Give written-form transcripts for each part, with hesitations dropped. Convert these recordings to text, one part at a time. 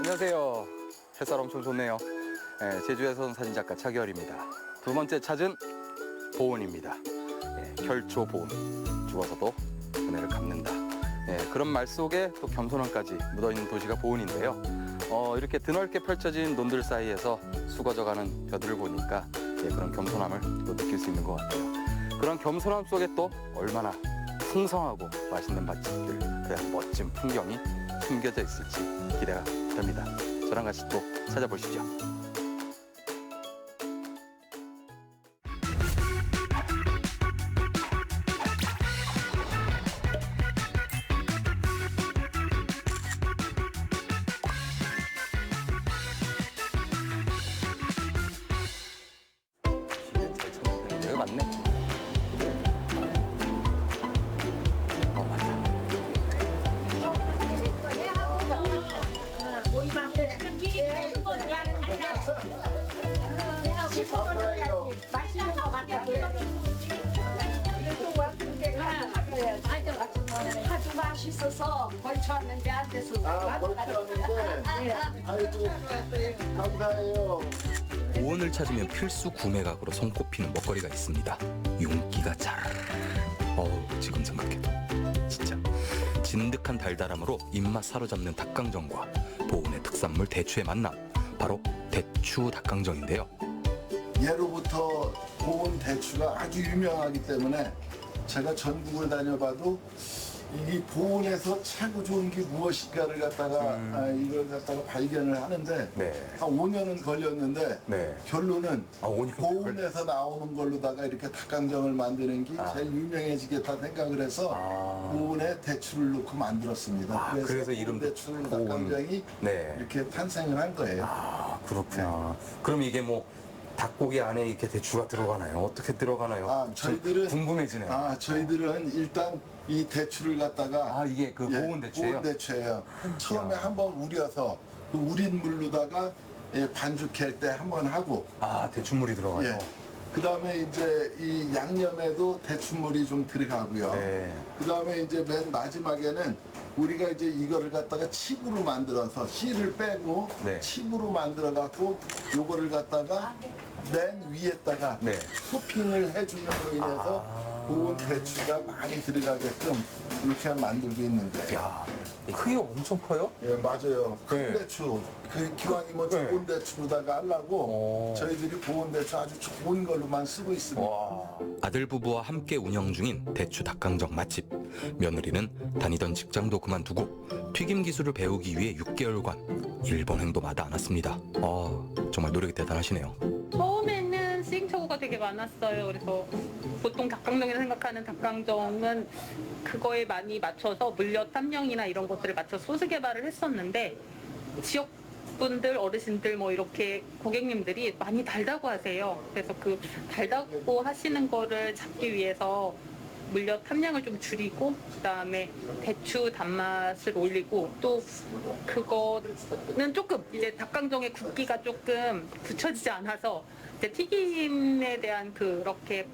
안녕하세요. 햇살 엄청 좋네요. 네, 제주에서 온 사진작가 차기열입니다. 두 번째 찾은 보온입니다. 네, 결초 보온. 죽어서도 은혜를 갚는다. 네, 그런 말 속에 또 겸손함까지 묻어있는 도시가 보온인데요. 이렇게 드넓게 펼쳐진 논들 사이에서 수거져가는 벼들을 보니까 그런 겸손함을 또 느낄 수 있는 것 같아요. 그런 겸손함 속에 또 얼마나 풍성하고 맛있는 맛집들, 그런 멋진 풍경이 숨겨져 있을지 기대가 됩니다. 저랑 같이 또 찾아보시죠. 여기 맞네. 맞다. 맛있는 거 같아. 아주 맛있어서 벌초 왔는데 안 돼서. 벌초 왔는데? 아이고, 감사해요. 보온을 찾으면 필수 구매각으로 손꼽히는 먹거리가 있습니다. 윤기가 잘. 지금 생각해도 진짜 진득한 달달함으로 입맛 사로잡는 닭강정과 보온의 특산물 대추의 만남, 바로 대추 닭강정인데요. 예로부터 보온 대추가 아주 유명하기 때문에 제가 전국을 다녀봐도 이 보온에서 최고 좋은 게 무엇일까를 갖다가 이걸 갖다가 발견을 하는데 네. 한 5년은 걸렸는데 네. 결론은 5년 보온에서 나오는 걸로다가 이렇게 닭강정을 만드는 게 제일 유명해지겠다 생각을 해서 보온에 대추를 넣고 만들었습니다. 그래서 이름 대추 보온. 닭강정이 네. 이렇게 탄생을 한 거예요. 그렇구나. 그럼 이게 뭐 닭고기 안에 이렇게 대추가 들어가나요? 어떻게 들어가나요? 저희들은 궁금해지네요. 저희들은 일단 이 대추를 갖다가 이게 그 보온 대추예요? 보온 대추예요. 처음에 한번 우려서 그 우린 물로다가 반죽할 때 한번 하고 대추물이 들어가요. 예. 그다음에 이제 이 양념에도 대추물이 좀 들어가고요. 네. 그다음에 이제 맨 마지막에는 우리가 이제 이거를 갖다가 칩으로 만들어서 씨를 빼고 네. 칩으로 만들어 갖고 요거를 갖다가 맨 위에다가 네. 토핑을 해줌으로 인해서 보온 대추가 많이 들어가게끔 이렇게 만들고 있는데. 야, 크기가 엄청 커요? 예, 맞아요. 큰 네. 대추. 그 기왕이면 좋은 대추로다가 하려고 저희들이 보온 대추 아주 좋은 걸로만 쓰고 있습니다. 아들 부부와 함께 운영 중인 대추 닭강정 맛집. 며느리는 다니던 직장도 그만두고 튀김 기술을 배우기 위해 6개월간 일본 행도마다 않았습니다. 정말 노력이 대단하시네요. 처음에는 시행착오가 되게 많았어요. 그래서 보통 닭강정이라 생각하는 닭강정은 그거에 많이 맞춰서 물엿 함량이나 이런 것들을 맞춰 소스 개발을 했었는데 지역분들, 어르신들 뭐 이렇게 고객님들이 많이 달다고 하세요. 그래서 그 달다고 하시는 거를 잡기 위해서 물엿 함량을 좀 줄이고 그다음에 대추 단맛을 올리고 또 그거는 조금 이제 닭강정의 굵기가 조금 굳혀지지 않아서 이제 튀김에 대한 그렇게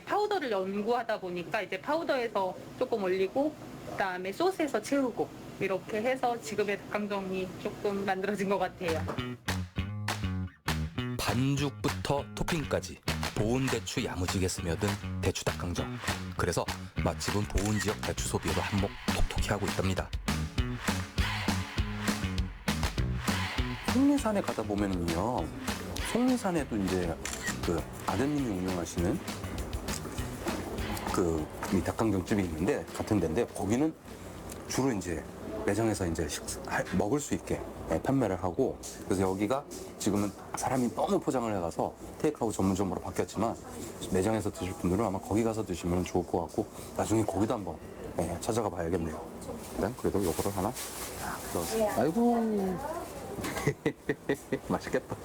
파우더를 연구하다 보니까 이제 파우더에서 조금 올리고 그다음에 소스에서 채우고 이렇게 해서 지금의 닭강정이 조금 만들어진 것 같아요. 반죽부터 토핑까지 보온 대추 야무지게 스며든 대추 닭강정. 그래서 맛집은 보온 지역 대추 소비로 한몫 톡톡히 하고 있답니다. 속리산에 가다 보면은요, 속리산에도 이제 그 아드님이 운영하시는 이 닭강정 집이 있는데 같은 데인데 거기는 주로 이제 매장에서 이제 먹을 수 있게 판매를 하고, 그래서 여기가 지금은 사람이 너무 포장을 해가서 테이크아웃 전문점으로 바뀌었지만 매장에서 드실 분들은 아마 거기 가서 드시면 좋을 것 같고 나중에 거기도 한번 찾아가 봐야겠네요. 일단 그래도 요거를 하나 넣어서. 아이고 맛있겠다.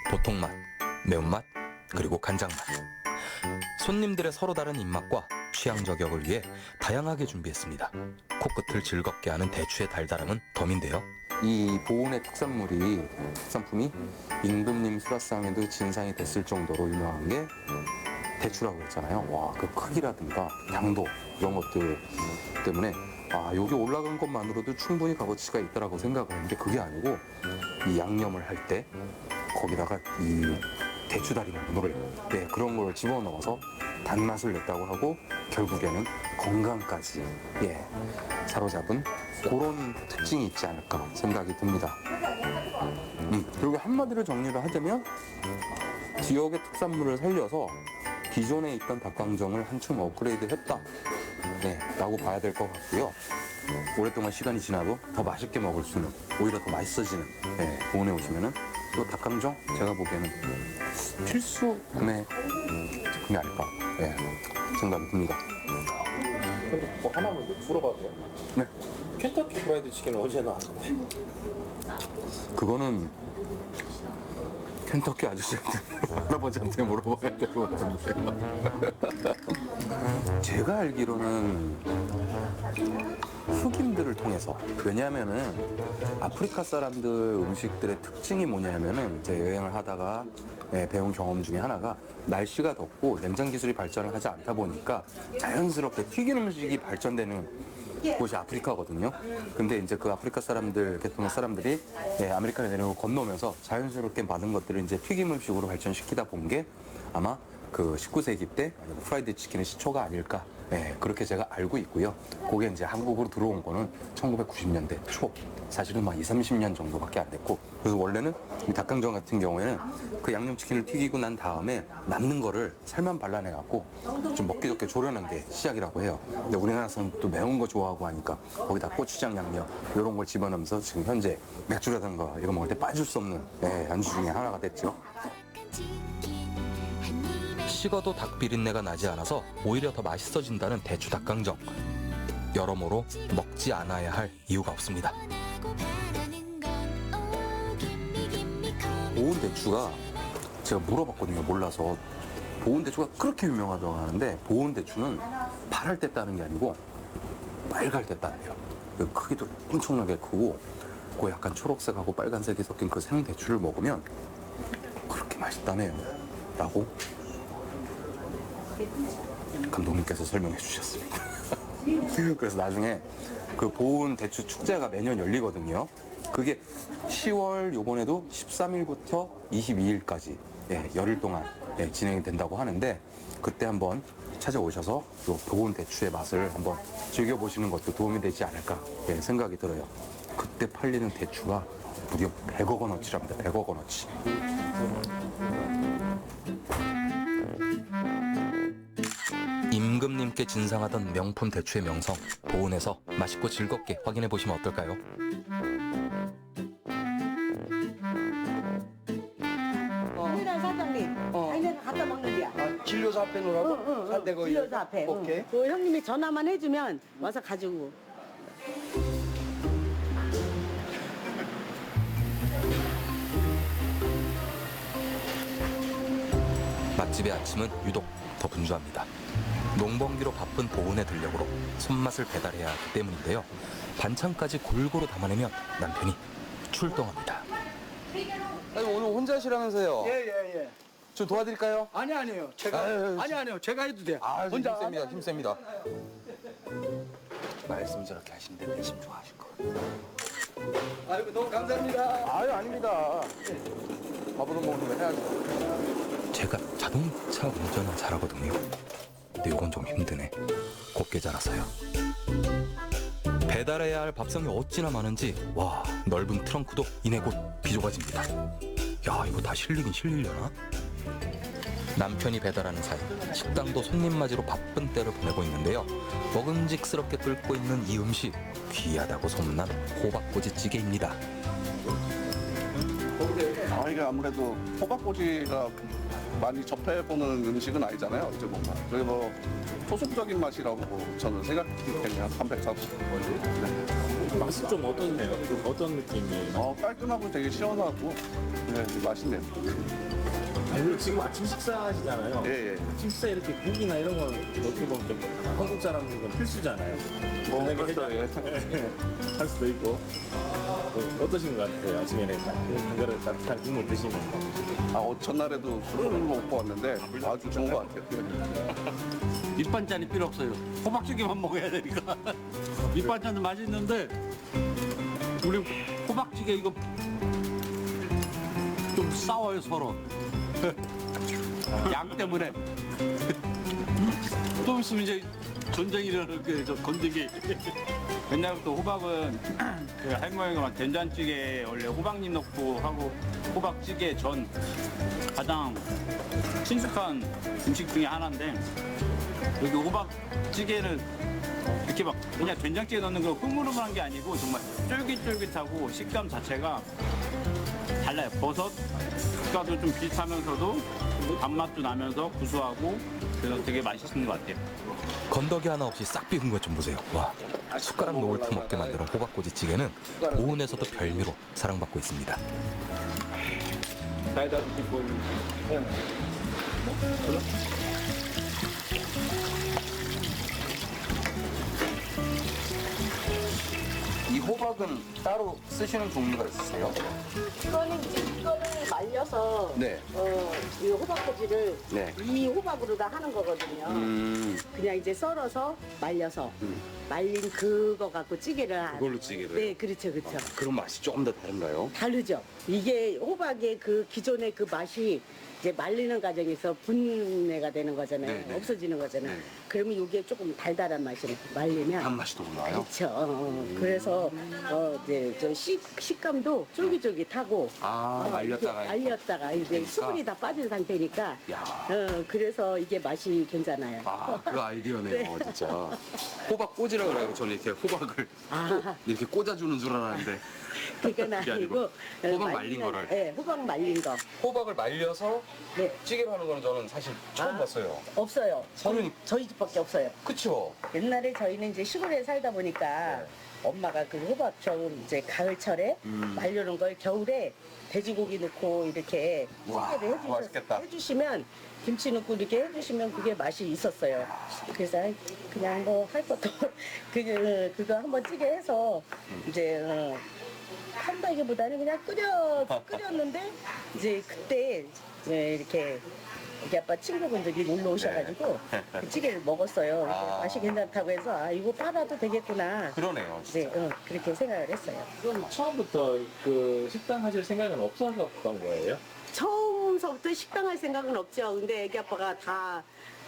보통맛, 매운맛, 그리고 간장맛. 손님들의 서로 다른 입맛과 취향 저격을 위해 다양하게 준비했습니다. 코끝을 즐겁게 하는 대추의 달달함은 덤인데요. 이 보온의 특산품이 임금님 수라상에도 진상이 됐을 정도로 유명한 게 대추라고 했잖아요. 와, 그 크기라든가 당도 이런 것들 때문에 여기 올라간 것만으로도 충분히 값어치가 있다라고 생각을 했는데 그게 아니고 이 양념을 할 때 거기다가 이 대추다리 나물을 그런 걸 집어넣어서 단맛을 냈다고 하고 결국에는 건강까지 사로잡은 그런 특징이 있지 않을까 생각이 듭니다. 그리고 한마디로 정리를 하자면 지역의 특산물을 살려서 기존에 있던 닭강정을 한층 업그레이드 했다 라고 봐야 될 것 같고요. 오랫동안 시간이 지나도 더 맛있게 먹을 수 있는, 오히려 더 맛있어지는 보은에 오시면은 또 닭강정 제가 보기에는 필수 구매 제품이 아닐까 생각이 듭니다. 뭐 하나만 물어봐도 돼요? 네. 켄터키 프라이드 치킨은 언제 나왔는데? 그거는 켄터키 아저씨한테 할아버지한테 물어봐야 될 것 같은데 제가 알기로는 흑인들을 통해서, 왜냐하면은 아프리카 사람들 음식들의 특징이 뭐냐면은 이제 여행을 하다가 배운 경험 중에 하나가 날씨가 덥고 냉장 기술이 발전을 하지 않다 보니까 자연스럽게 튀긴 음식이 발전되는 곳이 아프리카거든요. 근데 이제 그 아프리카 사람들, 계통의 사람들이 아메리카를 내륙을 건너면서 자연스럽게 많은 것들을 이제 튀김 음식으로 발전시키다 본 게 아마 그 19세기 때 프라이드 치킨의 시초가 아닐까. 그렇게 제가 알고 있고요. 그게 이제 한국으로 들어온 거는 1990년대 초. 사실은 막 20, 30년 정도밖에 안 됐고. 그래서 원래는 이 닭강정 같은 경우에는 그 양념치킨을 튀기고 난 다음에 남는 거를 살만 발라내갖고 좀 먹기 좋게 조려낸 게 시작이라고 해요. 근데 우리나라 사람은 또 매운 거 좋아하고 하니까 거기다 고추장 양념 이런 걸 집어넣으면서 지금 현재 맥주라든가 이거 먹을 때 빠질 수 없는 안주 중에 하나가 됐죠. 식어도 닭 비린내가 나지 않아서 오히려 더 맛있어진다는 대추 닭강정. 여러모로 먹지 않아야 할 이유가 없습니다. 보은 대추가 제가 물어봤거든요. 몰라서. 보은 대추가 그렇게 유명하다고 하는데 보은 대추는 파랄 때 따는 게 아니고 빨갈 때 따네요. 그 크기도 엄청나게 크고 그 약간 초록색하고 빨간색이 섞인 그 생대추를 먹으면 그렇게 맛있다네요. 라고 감독님께서 설명해 주셨습니다. 그래서 나중에 그 보은 대추 축제가 매년 열리거든요. 그게 10월 요번에도 13일부터 22일까지 열흘 동안 진행이 된다고 하는데 그때 한번 찾아오셔서 요 보은 대추의 맛을 한번 즐겨보시는 것도 도움이 되지 않을까 생각이 들어요. 그때 팔리는 대추가 무려 100억 원어치랍니다. 100억 원어치. 임금님께 진상하던 명품 대추의 명성, 보은에서 맛있고 즐겁게 확인해 보시면 어떨까요? 회장 사장님, 아니면 갖다 먹는데야. 진료소 앞에 놓으라고? 산대거 진료소 앞에. 오케이. 그 형님이 전화만 해주면 와서 가지고. 맛집의 아침은 유독 더 분주합니다. 농번기로 바쁜 보은의 들녘으로 손맛을 배달해야 하기 때문인데요. 반찬까지 골고루 담아내면 남편이 출동합니다. 아니, 오늘 혼자 하시라면서요? 예. 좀 도와드릴까요? 아니요. 제가 아니요. 제가 해도 돼요. 혼자 힘셉니다. 힘셉니다. 말씀 저렇게 하시는데 대신 좋아하실 거예요. 아이고 너무 감사합니다. 아유, 아닙니다. 밥으로 먹는 거 해야죠. 제가 자동차 운전은 잘하거든요. 근데 이건 좀 힘드네. 곱게 자라서요. 배달해야 할 밥상이 어찌나 많은지 와, 넓은 트렁크도 이내 곧 비좁아집니다. 야, 이거 다 실리긴 실리려나? 남편이 배달하는 사이 식당도 손님 맞이로 바쁜 때를 보내고 있는데요. 먹음직스럽게 끓고 있는 이 음식, 귀하다고 소문난 호박꼬지찌개입니다. 이게 아무래도 호박꼬지가 많이 접해보는 음식은 아니잖아요. 어찌 보면. 그래서 토속적인 맛이라고 저는 생각해요. 한 340. 맛이 좀 어떻네요? 어떤 느낌이에요? 깔끔하고 되게 시원하고 네, 맛있네요. 그리고 지금 아침 식사하시잖아요. 예, 예. 아침 식사 이렇게 국이나 이런 건 어떻게 보면 좀 한국 사람들은 필수잖아요. 그렇죠, 예. 할 수도 있고. 어떠신 것 같아요? 아침에는 한 그릇 따뜻한 국물 드시는 거. 전날에도 술을 먹고 왔는데 아주 좋은 것 같아요. 밑반찬이 필요 없어요. 호박찌개만 먹어야 되니까. 밑반찬도 맛있는데 우리 호박찌개 이거 좀 싸워요 서로. 양 때문에. 좀 있으면 이제 전쟁이 일어날 거예요. 저 건더기. 옛날부터 호박은 그 할머니가 된장찌개에 원래 호박잎 넣고 하고 호박찌개 전 가장 친숙한 음식 중에 하나인데 여기 호박찌개를 이렇게 막 그냥 된장찌개 넣는 거 흐물흐물한 게 아니고 정말 쫄깃쫄깃하고 식감 자체가 달라요. 버섯과도 좀 비슷하면서도 단맛도 나면서 구수하고 그래서 되게 맛있는 것 같아요. 건더기 하나 없이 싹 비운 것 좀 보세요. 와, 숟가락 놓을 틈 없게 만드는 호박꼬지찌개는 보은에서도 별미로 사랑받고 있습니다. 사이다 드시고 이 호박은 따로 쓰시는 종류가 있으세요? 이거는 이제 이거를 말려서 네. 이 호박꼬지를 네. 이 호박으로 다 하는 거거든요. 그냥 이제 썰어서 말려서 말린 그거 갖고 찌개를 그걸로 찌개를 네, 그렇죠, 그렇죠. 그럼 맛이 조금 더 다른가요? 다르죠. 이게 호박의 그 기존의 그 맛이 이제 말리는 과정에서 분해가 되는 거잖아요. 네, 네. 없어지는 거잖아요. 네. 그러면 이게 조금 달달한 맛이 말리면 단맛이 더 올라요? 그렇죠. 그래서 이제 저 식감도 쫄깃쫄깃하고 말렸다가 이렇게 말렸다가 이제 그러니까. 수분이 다 빠진 상태니까 야. 그래서 이게 맛이 괜찮아요. 그 아이디어네요, 진짜. 호박 꽂이라고 그래요. 저는 이렇게 호박을 이렇게 꽂아주는 줄 알았는데. 그건 그게 아니고 호박 말린 거를. 네, 호박 말린 거. 호박을 말려서 네, 찌개로 하는 거는 저는 사실 처음 봤어요. 없어요. 그러니- 저희 집밖에 없어요. 그쵸? 옛날에 저희는 이제 시골에 살다 보니까 네. 엄마가 그 호박 겨울 이제 가을철에 말려놓은 걸 겨울에 돼지고기 넣고 이렇게 와, 찌개를 맛있겠다. 해주시면 김치 넣고 이렇게 해주시면 그게 맛이 있었어요. 그래서 그냥 뭐 할 것도 그거 한번 찌개 해서 이제 한다기보다는 그냥 끓였는데 이제 그때 이렇게 우리 아빠 친구분들이 놀러 오셔가지고 그 찌개를 먹었어요. 맛이 괜찮다고 해서 이거 팔아도 되겠구나. 그러네요. 네, 그렇게 생각을 했어요. 그럼 처음부터 그 식당 하실 생각은 없었던 거예요? 처음서부터 식당 할 생각은 없죠. 근데 애기 아빠가 다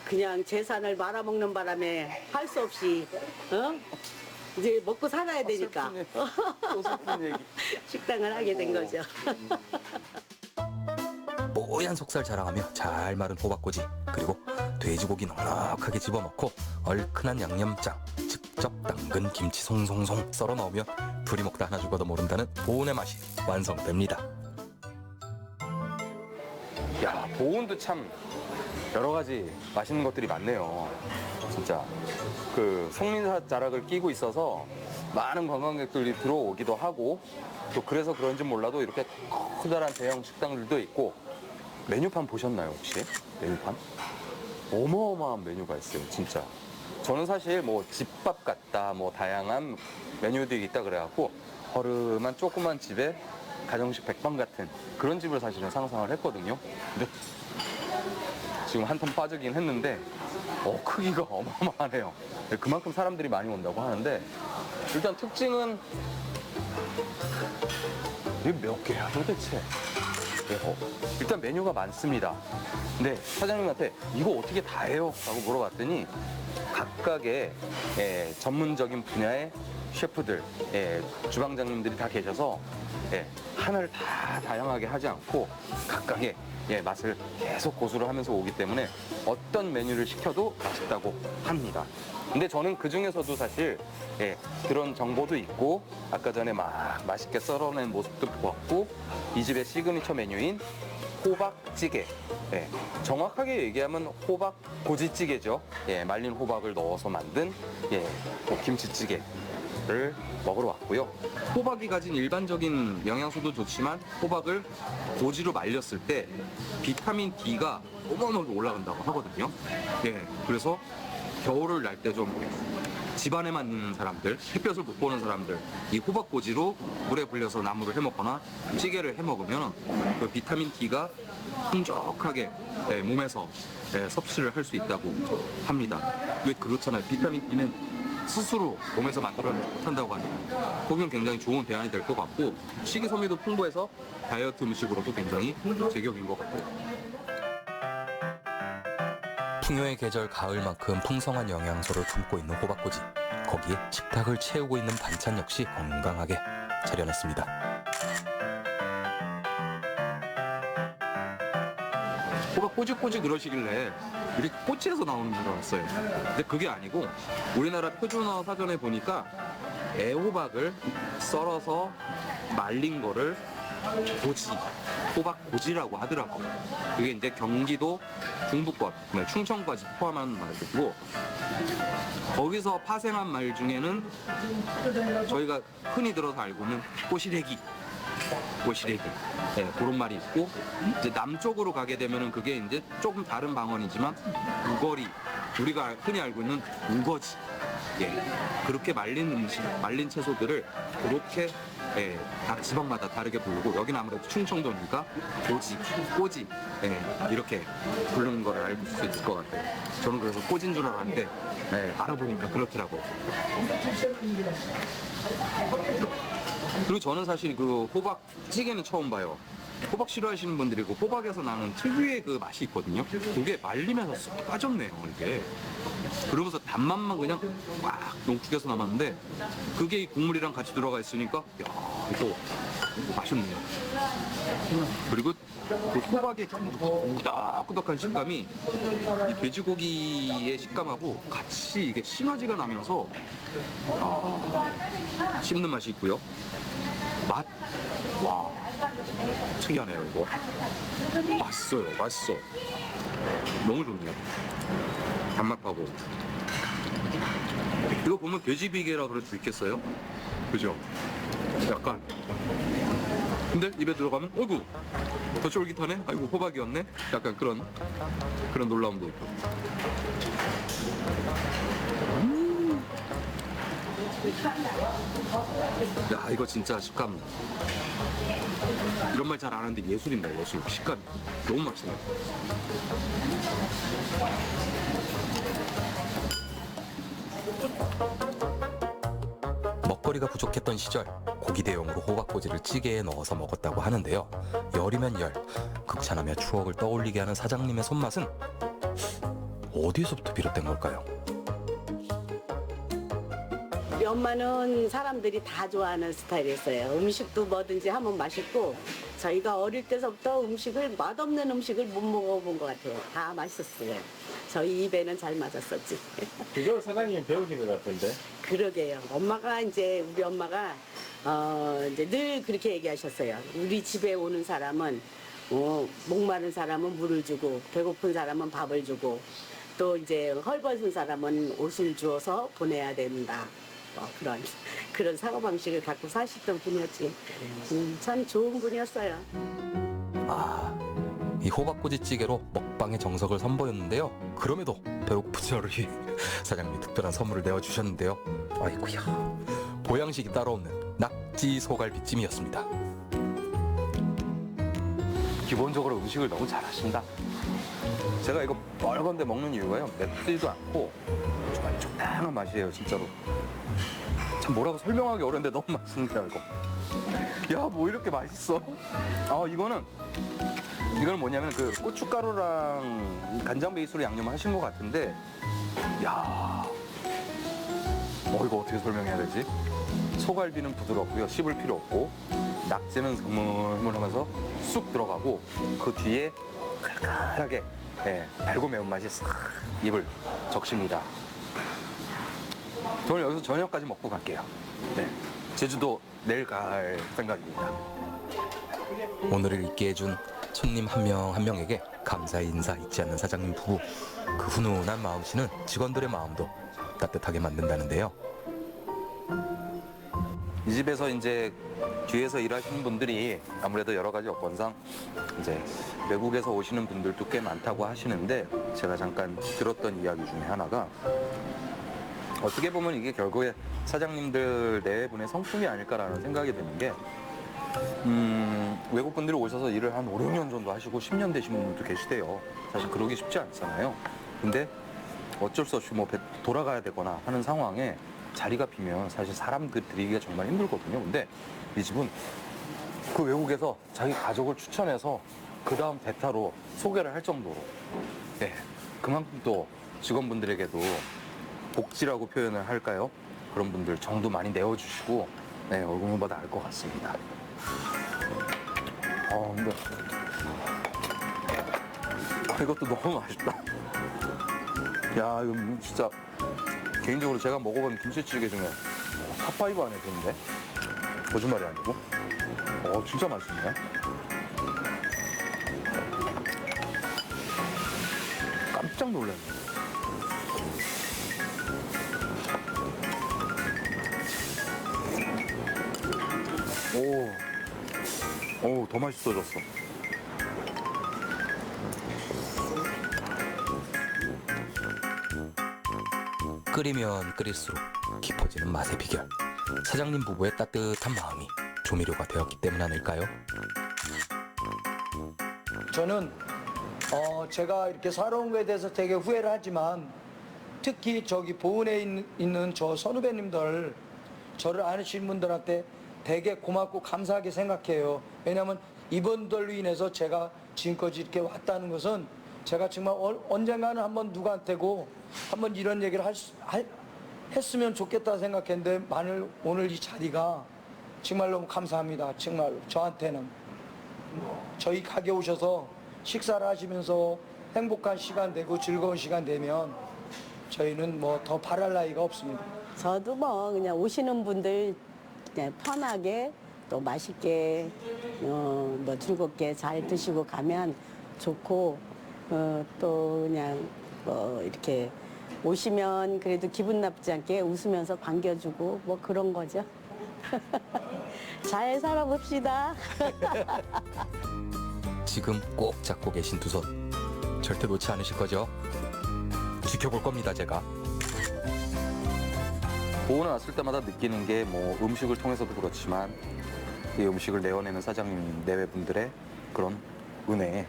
그냥 재산을 말아먹는 바람에 할 수 없이 이제 먹고 살아야 되니까 또 슬픈 얘기. 식당을 하게 된 거죠. 뽀얀 속살 자랑하며 잘 마른 호박꼬지 그리고 돼지고기 넉넉하게 집어넣고 얼큰한 양념장 직접 담근 김치 송송송 썰어 넣으며 둘이 먹다 하나 죽어도 모른다는 보은의 맛이 완성됩니다. 야, 보은도 참 여러 가지 맛있는 것들이 많네요. 진짜 그 송민사 자락을 끼고 있어서 많은 관광객들이 들어오기도 하고 또 그래서 그런지 몰라도 이렇게 커다란 대형 식당들도 있고. 메뉴판 보셨나요 혹시? 메뉴판? 어마어마한 메뉴가 있어요 진짜. 저는 사실 뭐 집밥 같다 뭐 다양한 메뉴들이 있다 그래갖고 허름한 조그만 집에 가정식 백반 같은 그런 집을 사실은 상상을 했거든요. 근데 지금 한 턴 빠지긴 했는데 크기가 어마어마하네요. 그만큼 사람들이 많이 온다고 하는데 일단 특징은 이게 몇 개야 도대체? 일단 메뉴가 많습니다. 근데 사장님한테 이거 어떻게 다 해요? 라고 물어봤더니 각각의 전문적인 분야의 셰프들, 주방장님들이 다 계셔서 하나를 다 다양하게 하지 않고 각각의 맛을 계속 고수를 하면서 오기 때문에 어떤 메뉴를 시켜도 맛있다고 합니다. 근데 저는 그 중에서도 사실 그런 정보도 있고 아까 전에 막 맛있게 썰어낸 모습도 보았고 이 집의 시그니처 메뉴인 호박찌개. 예, 정확하게 얘기하면 호박 고지찌개죠. 예, 말린 호박을 넣어서 만든 김치찌개를 먹으러 왔고요. 호박이 가진 일반적인 영양소도 좋지만 호박을 고지로 말렸을 때 비타민 D가 어마어마하게 올라간다고 하거든요. 예, 그래서 겨울을 날 때 좀 집안에만 있는 사람들, 햇볕을 못 보는 사람들, 이 호박꼬지로 물에 불려서 나물을 해 먹거나 찌개를 해 먹으면 그 비타민 D가 풍족하게 몸에서 섭취를 할 수 있다고 합니다. 왜 그렇잖아요. 비타민 D는 스스로 몸에서 만들어내지 못한다고 하니까 거기는 굉장히 좋은 대안이 될 것 같고 식이섬유도 풍부해서 다이어트 음식으로도 굉장히 제격인 것 같아요. 풍요의 계절 가을만큼 풍성한 영양소를 품고 있는 호박꼬지. 거기에 식탁을 채우고 있는 반찬 역시 건강하게 차려냈습니다. 호박 꼬지꼬지 그러시길래 이렇게 꼬치에서 나오는 줄 알았어요. 근데 그게 아니고 우리나라 표준어 사전에 보니까 애호박을 썰어서 말린 거를 고지, 호박고지라고 하더라고요. 그게 이제 경기도 중부권, 충청까지 포함하는 말이고 거기서 파생한 말 중에는 저희가 흔히 들어서 알고 있는 꼬시래기, 그런 말이 있고 이제 남쪽으로 가게 되면은 그게 이제 조금 다른 방언이지만 우거리, 우리가 흔히 알고 있는 우거지, 그렇게 말린 음식, 말린 채소들을 그렇게 각 지방마다 다르게 부르고 여기는 아무래도 충청도니까 고지, 꼬지 이렇게 부르는 거를 알 수 있을 것 같아요. 저는 그래서 꼬진 줄 알았는데 알아보니까 그렇더라고요. 그리고 저는 사실 그 호박찌개는 처음 봐요. 호박 싫어하시는 분들이고 호박에서 나는 특유의 그 맛이 있거든요. 그게 말리면서 쏙 빠졌네요, 이게. 그러면서 단맛만 그냥 꽉 농축해서 남았는데 그게 이 국물이랑 같이 들어가 있으니까 야, 이거 맛있네요. 그리고 그 호박의 꾸덕꾸덕한 식감이 이 돼지고기의 식감하고 같이 이게 시너지가 나면서 씹는 맛이 있고요. 맛, 와, 특이하네요, 이거. 맛있어요, 맛있어. 너무 좋네요. 단맛하고. 이거 보면 돼지비계라 그럴 수 있겠어요? 그죠? 약간. 근데 입에 들어가면, 어이구, 더 쫄깃하네? 아이고, 호박이었네? 약간 그런 놀라움도 있고. 야, 이거 진짜 식감. 이런 말 잘 안 하는데 예술입니다, 예술. 식감. 너무 맛있네요. 먹거리가 부족했던 시절 고기 대용으로 호박꼬지를 찌개에 넣어서 먹었다고 하는데요. 열이면 열, 극찬하며 추억을 떠올리게 하는 사장님의 손맛은 어디에서부터 비롯된 걸까요? 우리 엄마는 사람들이 다 좋아하는 스타일이었어요. 음식도 뭐든지 하면 맛있고 저희가 어릴 때서부터 맛없는 음식을 못 먹어본 것 같아요. 다 맛있었어요. 저희 입에는 잘 맞았었지. 그걸 사장님이 배우신 것 같은데. 그러게요. 우리 엄마가 이제 늘 그렇게 얘기하셨어요. 우리 집에 오는 사람은 목마른 사람은 물을 주고 배고픈 사람은 밥을 주고 또 이제 헐벗은 사람은 옷을 주어서 보내야 된다. 그런 사고방식을 갖고 사시던 분이었지. 참 좋은 분이었어요. 이 호박꼬지 찌개로 먹방의 정석을 선보였는데요. 그럼에도 배고픈 저를 위해 사장님이 특별한 선물을 내어주셨는데요. 아이고야, 보양식이 따로 없는 낙지 소갈비찜이었습니다. 기본적으로 음식을 너무 잘하신다. 제가 이거 뻘건데 먹는 이유가요, 맵지도 않고 정말 적당한 맛이에요, 진짜로. 참 뭐라고 설명하기 어려운데 너무 맛있네요, 이거. 야, 뭐 이렇게 맛있어? 이거는 뭐냐면 그 고춧가루랑 간장 베이스로 양념을 하신 것 같은데, 야, 이거 어떻게 설명해야 되지? 소갈비는 부드럽고요, 씹을 필요 없고, 낙지는 흐물흐물하면서 쑥 들어가고, 그 뒤에 칼칼하게 달고 매운맛이 싹 입을 적십니다. 저는 여기서 저녁까지 먹고 갈게요. 제주도 내일 갈 생각입니다. 오늘을 잊게 해준 손님 한 명 한 명에게 감사의 인사 잊지 않는 사장님 부부. 그 훈훈한 마음씨는 직원들의 마음도 따뜻하게 만든다는데요. 이 집에서 이제 뒤에서 일하시는 분들이 아무래도 여러 가지 여건상 이제 외국에서 오시는 분들도 꽤 많다고 하시는데, 제가 잠깐 들었던 이야기 중에 하나가, 어떻게 보면 이게 결국에 사장님들 내분의 성품이 아닐까라는 생각이 드는 게, 외국 분들이 오셔서 일을 한 5, 6년 정도 하시고 10년 되신 분들도 계시대요. 사실 그러기 쉽지 않잖아요. 근데 어쩔 수 없이 뭐 돌아가야 되거나 하는 상황에 자리가 비면 사실 사람들 들이기가 정말 힘들거든요. 근데 이 집은 그 외국에서 자기 가족을 추천해서 그 다음 대타로 소개를 할 정도로, 네, 그만큼 또 직원분들에게도 복지라고 표현을 할까요? 그런 분들 정도 많이 내어주시고, 네, 얼굴보다 알 것 같습니다. 근데 이것도 너무 맛있다. 야, 이거 진짜 개인적으로 제가 먹어본 김치찌개 중에 탑5 안에 드는데, 거짓말이 아니고 진짜 맛있네. 깜짝 놀랐네. 오, 더 맛있어졌어. 끓이면 끓일수록 깊어지는 맛의 비결. 사장님 부부의 따뜻한 마음이 조미료가 되었기 때문 아닐까요? 저는 제가 이렇게 살아온 거에 대해서 되게 후회를 하지만, 특히 저기 보은에 있는 저 선후배님들, 저를 아시는 분들한테 되게 고맙고 감사하게 생각해요. 왜냐하면 이분들로 인해서 제가 지금까지 이렇게 왔다는 것은, 제가 정말 언젠가는 한번 누구한테고 한번 이런 얘기를 했으면 좋겠다 생각했는데, 오늘 이 자리가 정말 너무 감사합니다. 정말 저한테는 저희 가게 오셔서 식사를 하시면서 행복한 시간 되고 즐거운 시간 되면 저희는 뭐 더 바랄 나위가 없습니다. 저도 뭐 그냥 오시는 분들 그냥 편하게 또 맛있게 뭐 즐겁게 잘 드시고 가면 좋고, 또 그냥 뭐 이렇게 오시면 그래도 기분 나쁘지 않게 웃으면서 반겨주고 뭐 그런 거죠. 잘 살아봅시다. 지금 꼭 잡고 계신 두 손 절대 놓지 않으실 거죠? 지켜볼 겁니다, 제가. 보은에 왔을 때마다 느끼는 게 뭐 음식을 통해서도 그렇지만, 이 음식을 내어내는 사장님 내외분들의 그런 은혜에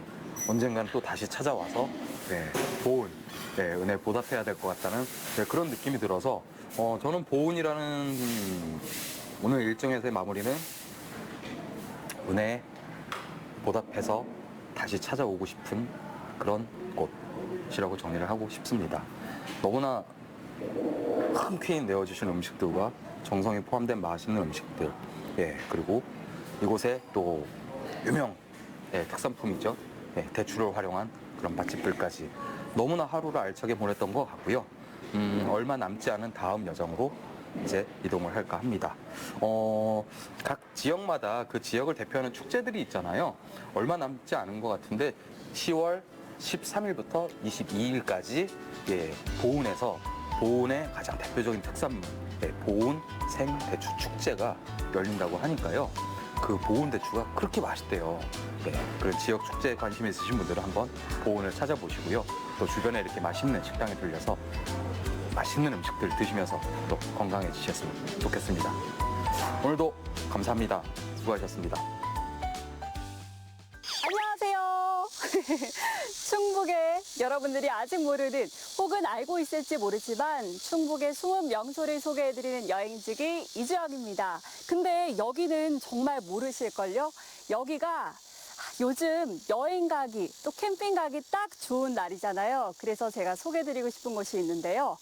언젠가는 또 다시 찾아와서, 네, 보은, 네, 은혜에 보답해야 될 것 같다는, 네, 그런 느낌이 들어서, 저는 보은이라는 오늘 일정에서의 마무리는 은혜에 보답해서 다시 찾아오고 싶은 그런 곳이라고 정리를 하고 싶습니다. 너무나 흔쾌히 내어주신 음식들과 정성이 포함된 맛있는 음식들, 예, 그리고 이곳에 또 유명, 예, 특산품이죠. 예, 대추를 활용한 그런 맛집들까지 너무나 하루를 알차게 보냈던 것 같고요. 얼마 남지 않은 다음 여정으로 이제 이동을 할까 합니다. 각 지역마다 그 지역을 대표하는 축제들이 있잖아요. 얼마 남지 않은 것 같은데 10월 13일부터 22일까지, 예, 보은에서 보은의 가장 대표적인 특산물, 예, 보은 생대추 축제가 열린다고 하니까요. 그 보은 대추가 그렇게 맛있대요. 네, 그런 지역 축제에 관심 있으신 분들은 한번 보은을 찾아보시고요. 또 주변에 이렇게 맛있는 식당에 들려서 맛있는 음식들 드시면서 또 건강해지셨으면 좋겠습니다. 오늘도 감사합니다. 수고하셨습니다. 안녕하세요. 충북에 여러분들이 아직 모르는, 혹은 알고 있을지 모르지만 충북의 숨은 명소를 소개해드리는 여행지기 이주영입니다. 근데 여기는 정말 모르실걸요? 여기가 요즘 여행 가기, 또 캠핑 가기 딱 좋은 날이잖아요. 그래서 제가 소개해드리고 싶은 곳이 있는데요.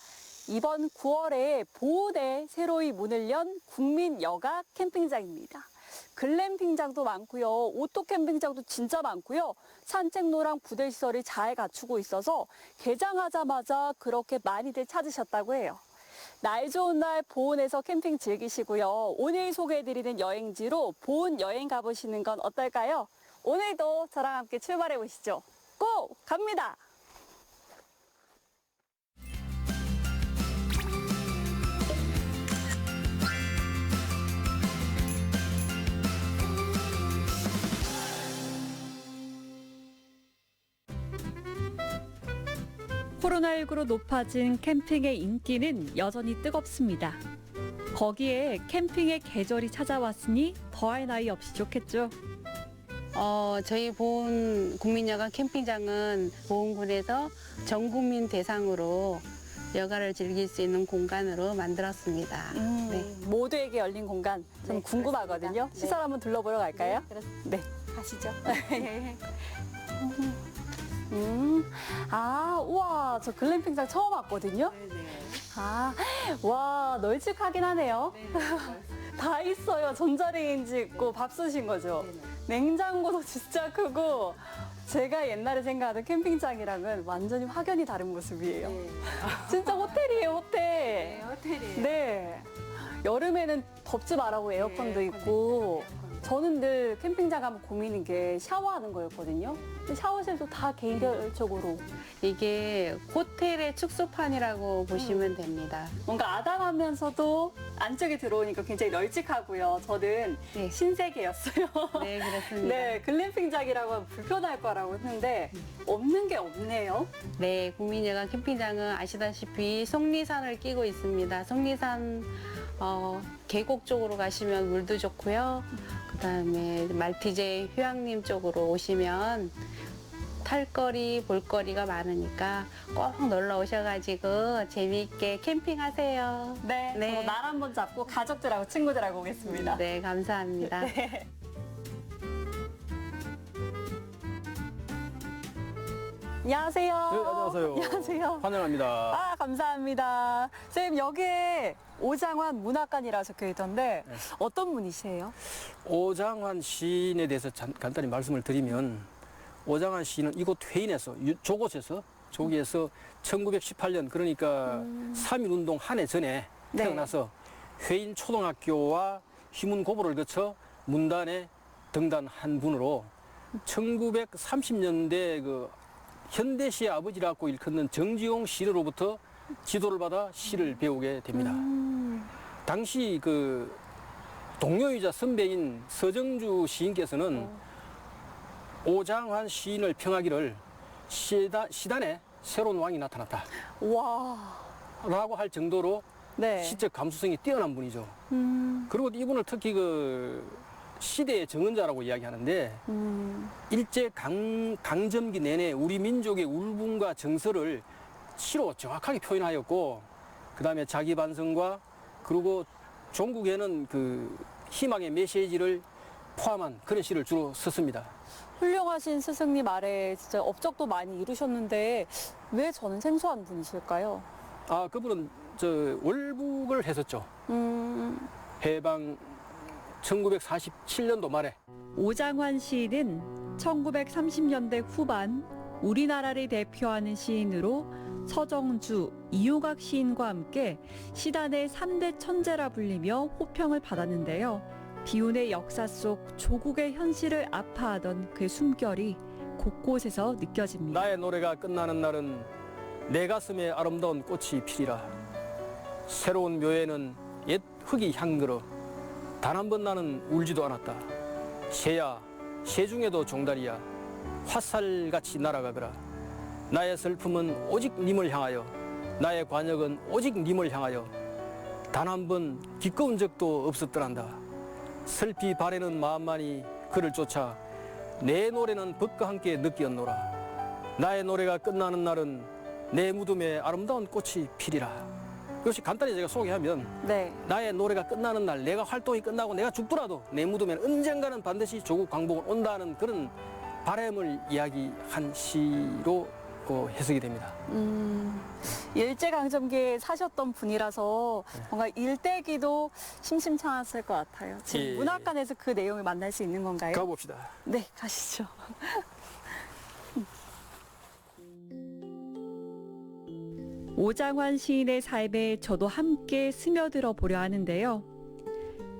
이번 9월에 보은에 새로이 문을 연 국민여가 캠핑장입니다. 글램핑장도 많고요. 오토 캠핑장도 진짜 많고요. 산책로랑 부대시설이 잘 갖추고 있어서 개장하자마자 그렇게 많이들 찾으셨다고 해요. 날 좋은 날 보은에서 캠핑 즐기시고요. 오늘 소개해드리는 여행지로 보은 여행 가보시는 건 어떨까요? 오늘도 저랑 함께 출발해 보시죠. 고! 갑니다! 코로나19로 높아진 캠핑의 인기는 여전히 뜨겁습니다. 거기에 캠핑의 계절이 찾아왔으니 더할 나위 없이 좋겠죠. 저희 보은 국민여가 캠핑장은 보은군에서 전 국민 대상으로 여가를 즐길 수 있는 공간으로 만들었습니다. 네. 모두에게 열린 공간. 저는 궁금하거든요. 그렇습니다. 시설 한번 둘러보러 갈까요? 네, 네, 가시죠. 우와, 저 글램핑장 처음 왔거든요. 와, 널찍하긴 하네요. 다 있어요. 전자레인지 있고 밥솥인 거죠. 냉장고도 진짜 크고 제가 옛날에 생각하던 캠핑장이랑은 완전히 확연히 다른 모습이에요. 진짜 호텔이에요, 호텔. 네, 호텔이에요. 네. 여름에는 덥지 말라고 에어컨도 있고 저는 늘 캠핑장 가면 고민인 게 샤워하는 거였거든요. 근데 샤워실도 다 개별적으로. 이게 호텔의 축소판이라고 보시면 됩니다. 뭔가 아담하면서도 안쪽에 들어오니까 굉장히 널찍하고요. 저는 신세계였어요. 네, 그렇습니다. 네, 글램핑장이라고 하면 불편할 거라고 했는데 없는 게 없네요. 네, 국민여가 캠핑장은 아시다시피 속리산을 끼고 있습니다. 속리산 계곡 쪽으로 가시면 물도 좋고요. 그다음에 말티제 휴양림 쪽으로 오시면 탈거리, 볼거리가 많으니까 꼭 놀러 오셔가지고 재미있게 캠핑하세요. 네, 네. 저도 날 한번 잡고 가족들하고 친구들하고 오겠습니다. 네, 감사합니다. 네. 안녕하세요. 네, 안녕하세요. 안녕하세요. 환영합니다. 아, 감사합니다. 선생님, 여기에 오장환 문학관이라 적혀 있던데 어떤 분이세요? 오장환 시인에 대해서 간단히 말씀을 드리면 오장환 시인은 이곳 회인에서 저기에서 1918년 그러니까 3.1운동 한 해 전에 태어나서 회인 초등학교와 휘문고보를 거쳐 문단에 등단한 분으로 1930년대 그 현대시의 아버지라고 일컫는 정지용 시인으로부터 지도를 받아 시를 배우게 됩니다. 당시 그 동료이자 선배인 서정주 시인께서는 오장환 시인을 평하기를 시단에 새로운 왕이 나타났다. 와. 라고 할 정도로 시적 감수성이 뛰어난 분이죠. 그리고 이분을 특히 그 시대의 정언자라고 이야기하는데 일제 강점기 내내 우리 민족의 울분과 정서를 시로 정확하게 표현하였고 그 다음에 자기 반성과 그리고 종국에는 그 희망의 메시지를 포함한 그런 시를 주로 썼습니다. 훌륭하신 스승님 아래 진짜 업적도 많이 이루셨는데 왜 저는 생소한 분이실까요? 아, 그분은 저 월북을 했었죠. 해방 1947년도 말에. 오장환 시인은 1930년대 후반 우리나라를 대표하는 시인으로 서정주, 이호각 시인과 함께 시단의 3대 천재라 불리며 호평을 받았는데요. 비운의 역사 속 조국의 현실을 아파하던 그의 숨결이 곳곳에서 느껴집니다. 나의 노래가 끝나는 날은 내 가슴에 아름다운 꽃이 피리라. 새로운 묘에는 옛 흙이 향그러 단 한 번 나는 울지도 않았다. 새야, 새 중에도 종다리야. 화살같이 날아가거라. 나의 슬픔은 오직 님을 향하여, 나의 관역은 오직 님을 향하여. 단 한 번 기꺼운 적도 없었더란다. 슬피 바래는 마음만이 그를 쫓아 내 노래는 법과 함께 느끼었노라. 나의 노래가 끝나는 날은 내 무덤에 아름다운 꽃이 피리라. 이것이 간단히 제가 소개하면 나의 노래가 끝나는 날, 내가 활동이 끝나고 내가 죽더라도 내 무덤에는 언젠가는 반드시 조국 광복은 온다는 그런 바람을 이야기한 시로 해석이 됩니다. 일제강점기에 사셨던 분이라서 뭔가 일대기도 심심찮았을 것 같아요. 지금 예. 문학관에서 그 내용을 만날 수 있는 건가요? 가봅시다. 네, 가시죠. 오장환 시인의 삶에 저도 함께 스며들어 보려 하는데요.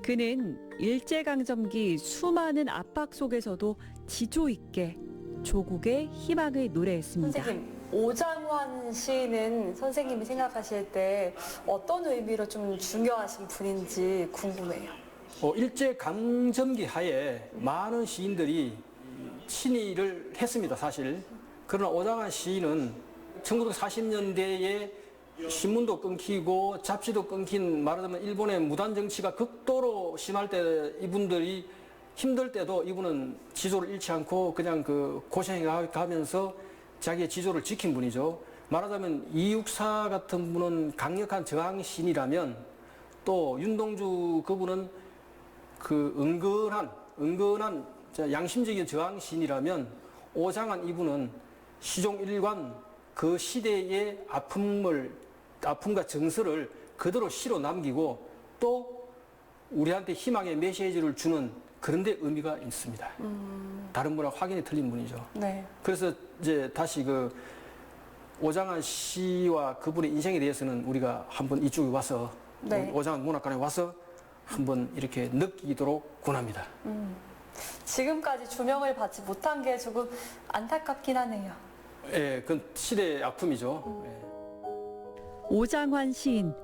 그는 일제강점기 수많은 압박 속에서도 지조 있게 조국의 희망을 노래했습니다. 선생님, 오장환 시인은 선생님이 생각하실 때 어떤 의미로 좀 중요하신 분인지 궁금해요. 일제 강점기 하에 많은 시인들이 친일을 했습니다, 사실. 그러나 오장환 시인은 1940년대에 신문도 끊기고 잡지도 끊긴, 말하자면 일본의 무단 정치가 극도로 심할 때 이분들이 힘들 때도 이분은 지조를 잃지 않고 그냥 그 고생해 가면서 자기의 지조를 지킨 분이죠. 말하자면 이육사 같은 분은 강력한 저항신이라면 또 윤동주 그분은 그 은근한 양심적인 저항신이라면 오장환 이분은 시종일관 그 시대의 아픔과 정서를 그대로 시로 남기고 또 우리한테 희망의 메시지를 주는 그런 데 의미가 있습니다. 다른 분하고 확연히 틀린 분이죠. 네. 그래서 이제 다시 그 오장환 씨와 그분의 인생에 대해서는 우리가 한번 이쪽에 와서 네. 오장환 문학관에 와서 한번 이렇게 느끼도록 권합니다. 지금까지 조명을 받지 못한 게 조금 안타깝긴 하네요. 예, 그건 시대의 아픔이죠. 예. 오장환 시인,